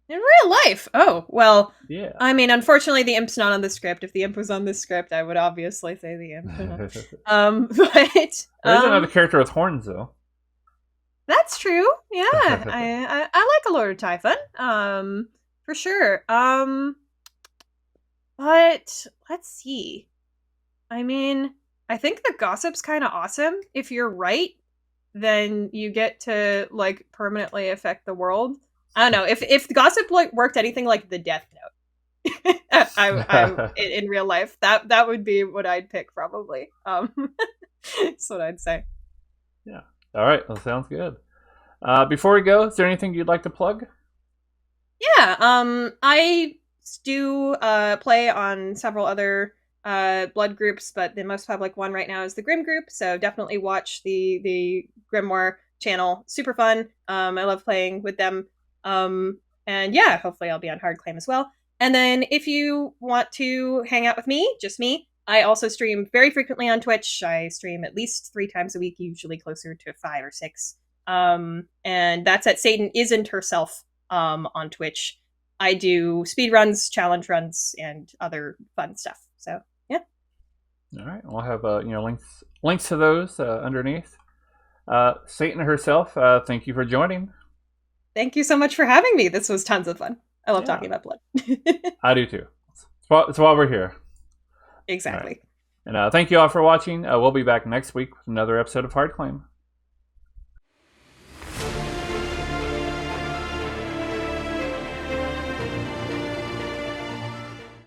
In real life? Oh, well, yeah. I mean, unfortunately, the imp's not on the script. If the imp was on the script, I would obviously say the imp. But there's another character with horns, though. That's true. Yeah, I like a Lord of Typhon, for sure. But let's see. I mean, I think the gossip's kind of awesome. If you're right, then you get to like permanently affect the world. I don't know if the gossip worked anything like the Death Note. I in real life, that would be what I'd pick probably. That's what I'd say. Yeah. All right. That sounds good. Before we go, is there anything you'd like to plug? Yeah. I do play on several other blood groups, but the most public one right now is the Grim group. So definitely watch the Grimoire channel. Super fun. I love playing with them. And yeah, hopefully I'll be on Hard Claim as well. And then if you want to hang out with me, just me, I also stream very frequently on Twitch. I stream at least 3 times a week, usually closer to 5 or 6. And that's at Satan Isn't Herself on Twitch. I do speed runs, challenge runs, and other fun stuff. So yeah. All right, we'll have links to those underneath. Satan herself, thank you for joining. Thank you so much for having me. This was tons of fun. I love talking about blood. I do too. It's why we're here. Exactly. Right. And thank you all for watching. We'll be back next week with another episode of Hard Claim.